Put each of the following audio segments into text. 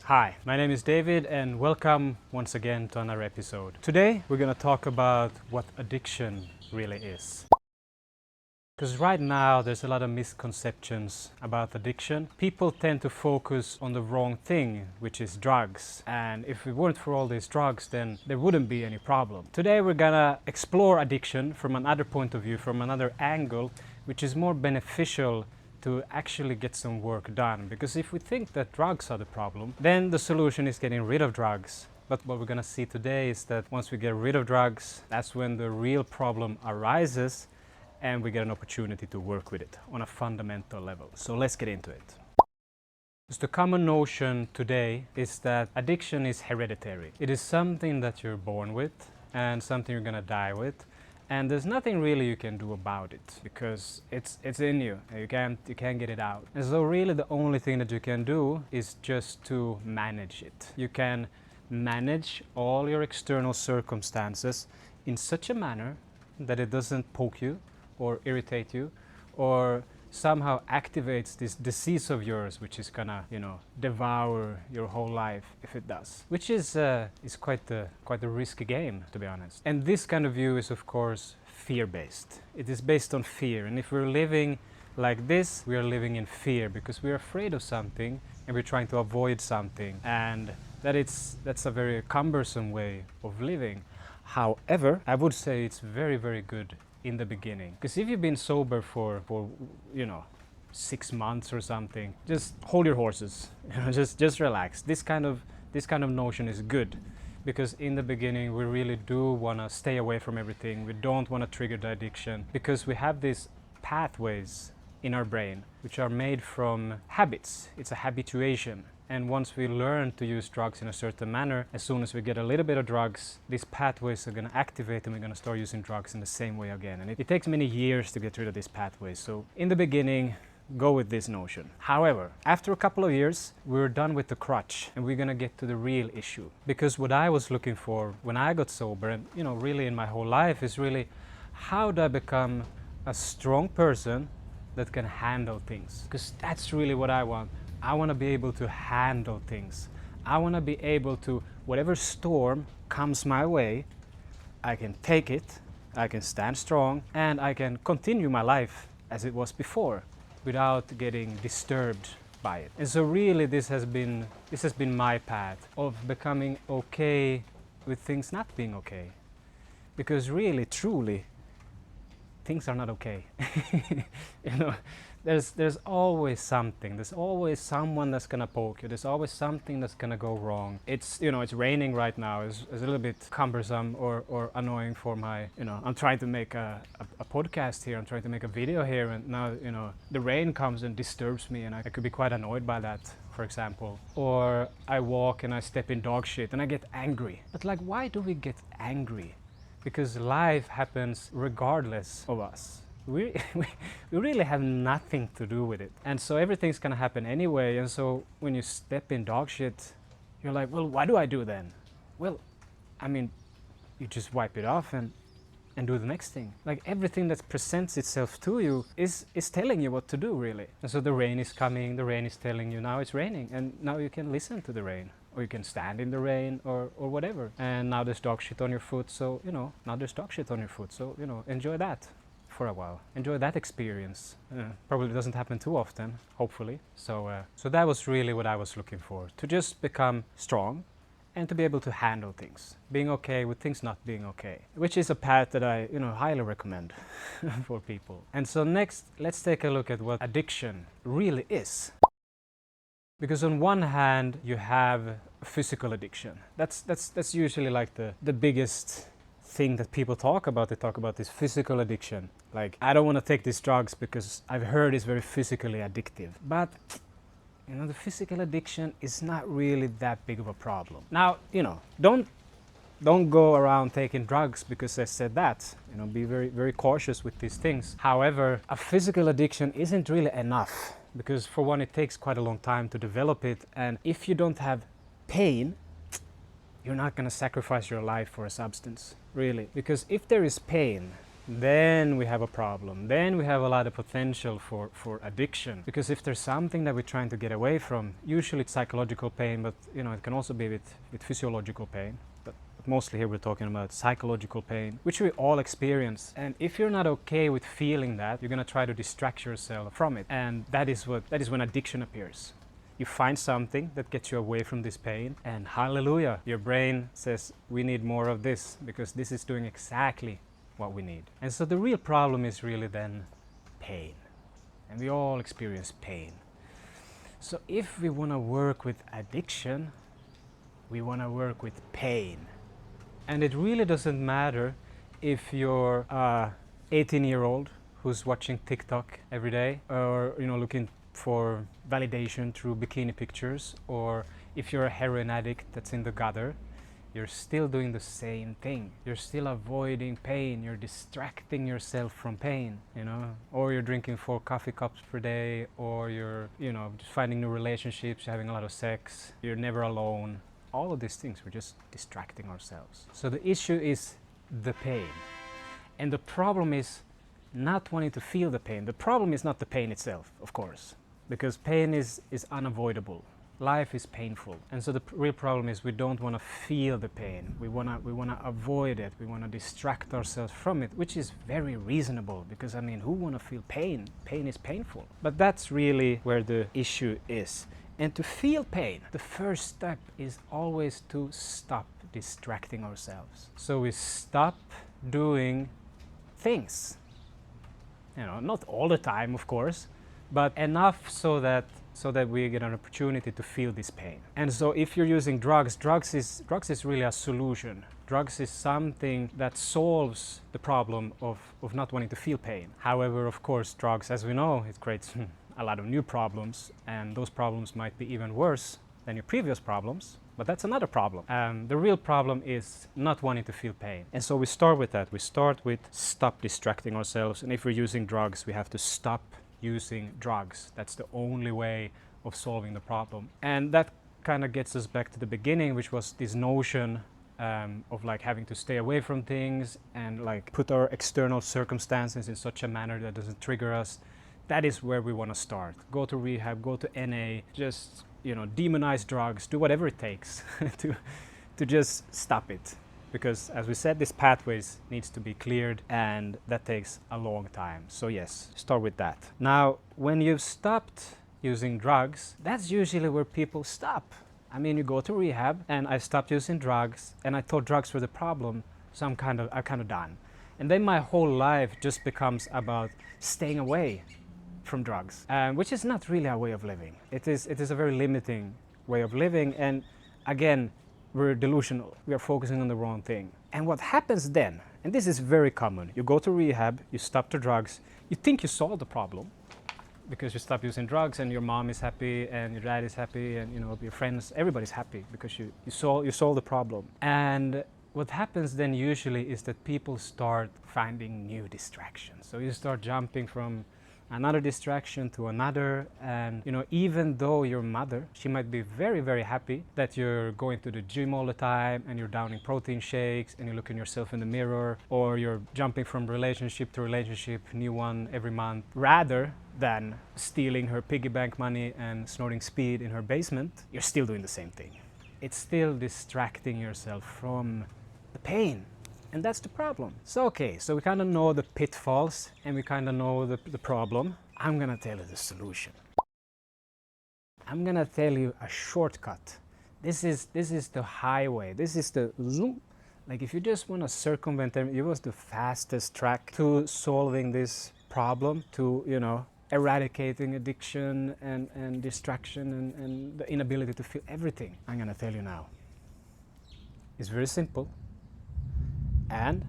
Hi, my name is David and welcome once again to another episode. Today we're going to talk about what addiction really is. Because right now there's a lot of misconceptions about addiction. People tend to focus on the wrong thing, which is drugs. And if it weren't for all these drugs, then there wouldn't be any problem. Today we're gonna explore addiction from another point of view, from another angle, which is more beneficial to actually get some work done. Because if we think that drugs are the problem, then the solution is getting rid of drugs. But what we're gonna see today is that once we get rid of drugs, that's when the real problem arises and we get an opportunity to work with it on a fundamental level. So let's get into it. Because the common notion today is that addiction is hereditary. It is something that you're born with and something you're gonna die with. And there's nothing really you can do about it because it's in you. You can't get it out. And so really the only thing that you can do is just to manage it. You can manage all your external circumstances in such a manner that it doesn't poke you or irritate you or somehow activates this disease of yours, which is gonna, devour your whole life if it does. Which is quite a risky game, to be honest. And this kind of view is, of course, fear-based. It is based on fear. And if we're living like this, we are living in fear because we're afraid of something and we're trying to avoid something. And that's a very cumbersome way of living. However, I would say it's very, very good in the beginning, because if you've been sober for 6 months or something, just hold your horses. Just relax. This kind of notion is good, because in the beginning we really do want to stay away from everything. We don't want to trigger the addiction because we have these pathways in our brain which are made from habits. It's a habituation. And once we learn to use drugs in a certain manner, as soon as we get a little bit of drugs, these pathways are going to activate and we're going to start using drugs in the same way again. And it takes many years to get rid of these pathways. So in the beginning, go with this notion. However, after a couple of years, we're done with the crutch and we're going to get to the real issue. Because what I was looking for when I got sober and, really in my whole life is really, how do I become a strong person that can handle things? Because that's really what I want. I want to be able to handle things. I want to be able to, whatever storm comes my way, I can take it, I can stand strong, and I can continue my life as it was before without getting disturbed by it. And so really this has been my path of becoming okay with things not being okay. Because really, truly, things are not okay. There's always something. There's always someone that's gonna poke you. There's always something that's gonna go wrong. It's raining right now. It's a little bit cumbersome or annoying for my, I'm trying to make a podcast here. I'm trying to make a video here, and now, the rain comes and disturbs me, and I could be quite annoyed by that, for example. Or I walk and I step in dog shit and I get angry. But like, why do we get angry? Because life happens regardless of us. We really have nothing to do with it. And so everything's gonna happen anyway. And so when you step in dog shit, you're like, well, what do I do then? Well, you just wipe it off and do the next thing. Like everything that presents itself to you is telling you what to do, really. And so the rain is coming, the rain is telling you now it's raining, and now you can listen to the rain. Or you can stand in the rain or whatever. And now there's dog shit on your foot, so, now there's dog shit on your foot. So, enjoy that for a while. Enjoy that experience. Probably doesn't happen too often, hopefully. So that was really what I was looking for. To just become strong and to be able to handle things. Being okay with things not being okay. Which is a path that I, highly recommend for people. And so next, let's take a look at what addiction really is. Because on one hand, you have physical addiction. That's usually like the biggest thing that people talk about. They talk about this physical addiction. Like, I don't want to take these drugs because I've heard it's very physically addictive. But, the physical addiction is not really that big of a problem. Now, don't go around taking drugs because I said that. Be very, very cautious with these things. However, a physical addiction isn't really enough. Because for one, it takes quite a long time to develop it. And if you don't have pain, you're not going to sacrifice your life for a substance, really. Because if there is pain, then we have a problem. Then we have a lot of potential for addiction. Because if there's something that we're trying to get away from, usually it's psychological pain, but it can also be with physiological pain. But mostly here we're talking about psychological pain, which we all experience. And if you're not okay with feeling that, you're gonna try to distract yourself from it. And that is when addiction appears. You find something that gets you away from this pain, and hallelujah, your brain says, we need more of this because this is doing exactly what we need. And so the real problem is really then pain. And we all experience pain. So if we want to work with addiction, we want to work with pain. And it really doesn't matter if you're a 18-year-old who's watching TikTok every day, or looking for validation through bikini pictures, or if you're a heroin addict that's in the gutter, you're still doing the same thing. You're still avoiding pain. You're distracting yourself from pain, or you're drinking 4 coffee cups per day, or you're, just finding new relationships, you're having a lot of sex, you're never alone. All of these things, we're just distracting ourselves. So the issue is the pain. And the problem is not wanting to feel the pain. The problem is not the pain itself, of course, because pain is unavoidable. Life is painful. And so the real problem is we don't want to feel the pain. We want to avoid it. We want to distract ourselves from it, which is very reasonable because, who want to feel pain? Pain is painful. But that's really where the issue is. And to feel pain, the first step is always to stop distracting ourselves. So we stop doing things. Not all the time, of course, but enough so that we get an opportunity to feel this pain. And so if you're using drugs is really a solution. Drugs is something that solves the problem of not wanting to feel pain. However, of course, drugs, as we know, it creates a lot of new problems, and those problems might be even worse than your previous problems, but that's another problem. The real problem is not wanting to feel pain. And so we start with that. We start with stop distracting ourselves, and if we're using drugs, we have to stop using drugs. That's the only way of solving the problem. And that kind of gets us back to the beginning, which was this notion of having to stay away from things and put our external circumstances in such a manner that doesn't trigger us. That is where we want to start. Go to rehab, go to NA, just demonize drugs, do whatever it takes to just stop it. Because as we said, this pathways needs to be cleared, and that takes a long time. So yes, start with that. Now, when you've stopped using drugs, that's usually where people stop. You go to rehab, and I stopped using drugs, and I thought drugs were the problem, so I'm kind of done. And then my whole life just becomes about staying away from drugs, which is not really a way of living. It is a very limiting way of living, and again, we're delusional. We are focusing on the wrong thing. And what happens then, and this is very common, you go to rehab, you stop the drugs, you think you solved the problem because you stop using drugs, and your mom is happy, and your dad is happy, and your friends, everybody's happy because you solve the problem. And what happens then usually is that people start finding new distractions. So you start jumping from another distraction to another, and even though your mother, she might be very, very happy that you're going to the gym all the time and you're downing protein shakes and you're looking yourself in the mirror, or you're jumping from relationship to relationship, new one every month, rather than stealing her piggy bank money and snorting speed in her basement, you're still doing the same thing. It's still distracting yourself from the pain. And that's the problem. So we kind of know the pitfalls and we kind of know the problem. I'm gonna tell you the solution. I'm gonna tell you a shortcut. This is the highway. This is the zoom. If you just want to circumvent them, it was the fastest track to solving this problem, to eradicating addiction and distraction and the inability to feel everything. I'm gonna tell you now. It's very simple. And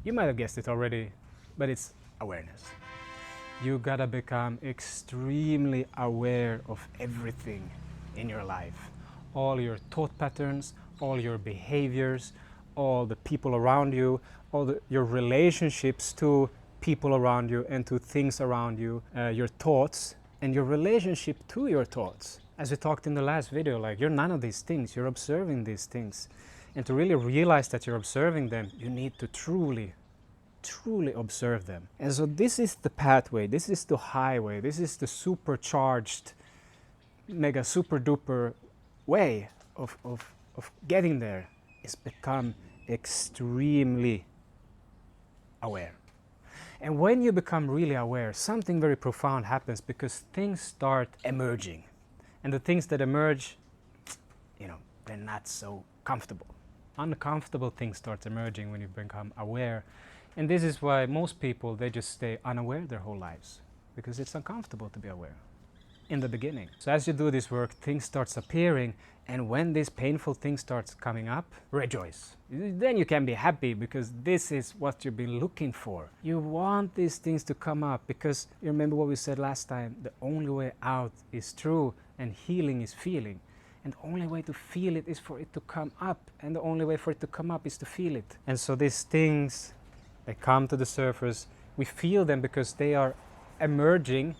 you might have guessed it already, but it's awareness. You gotta become extremely aware of everything in your life. All your thought patterns, all your behaviors, all the people around you, your relationships to people around you and to things around you, your thoughts and your relationship to your thoughts. As we talked in the last video, you're none of these things, you're observing these things. And to really realize that you're observing them, you need to truly truly observe them. And so this is the pathway, this is the highway, this is the supercharged, mega super duper way of getting there, is become extremely aware. And when you become really aware, something very profound happens, because things start emerging. And the things that emerge, they're not so comfortable. Uncomfortable things start emerging when you become aware. And this is why most people, they just stay unaware their whole lives, because it's uncomfortable to be aware in the beginning. So as you do this work, things starts appearing, and when this painful thing starts coming up, rejoice. Then you can be happy, because this is what you've been looking for. You want these things to come up, because you remember what we said last time, the only way out is through, and healing is feeling. And the only way to feel it is for it to come up, and the only way for it to come up is to feel it. And so these things, they come to the surface, we feel them because they are emerging,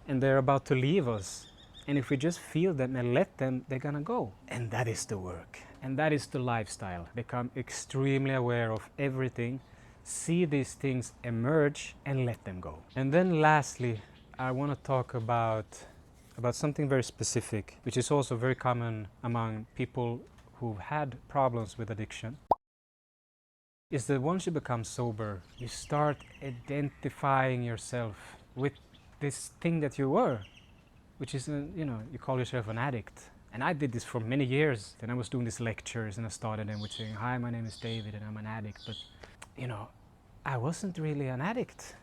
and they're about to leave us. And if we just feel them and let them, they're gonna go. And that is the work. And that is the lifestyle. Become extremely aware of everything, see these things emerge, and let them go. And then lastly, I want to talk about something very specific, which is also very common among people who've had problems with addiction, is that once you become sober, you start identifying yourself with this thing that you were, which is, you call yourself an addict. And I did this for many years. Then I was doing these lectures, and I started them with saying, "Hi, my name is David, and I'm an addict." But, I wasn't really an addict.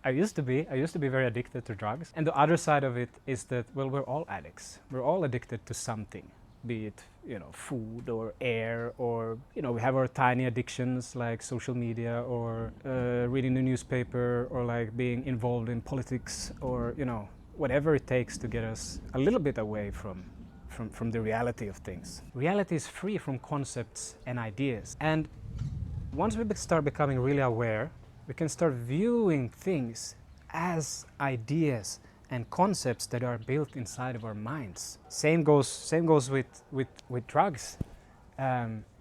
I used to be very addicted to drugs. And the other side of it is that, well, we're all addicts. We're all addicted to something, be it, food or air, or, we have our tiny addictions like social media, or reading the newspaper, or like being involved in politics, or, whatever it takes to get us a little bit away from the reality of things. Reality is free from concepts and ideas. And once we start becoming really aware, we can start viewing things as ideas and concepts that are built inside of our minds. Same goes with drugs.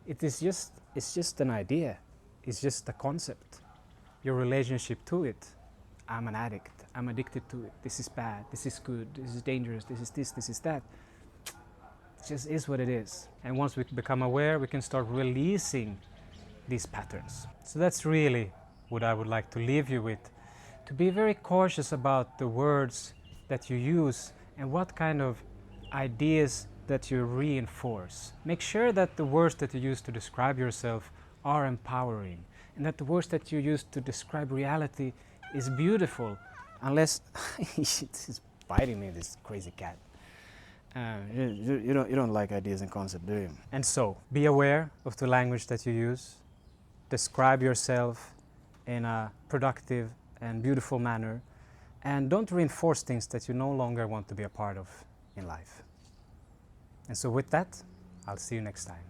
It's just an idea. It's just a concept. Your relationship to it. I'm an addict. I'm addicted to it. This is bad. This is good. This is dangerous. This is this. This is that. It just is what it is. And once we become aware, we can start releasing these patterns. So that's really what I would like to leave you with. To be very cautious about the words that you use and what kind of ideas that you reinforce. Make sure that the words that you use to describe yourself are empowering, and that the words that you use to describe reality is beautiful, unless it's biting me, this crazy cat. You don't like ideas and concepts, do you? And so, be aware of the language that you use. Describe yourself in a productive and beautiful manner, and don't reinforce things that you no longer want to be a part of in life. And so with that, I'll see you next time.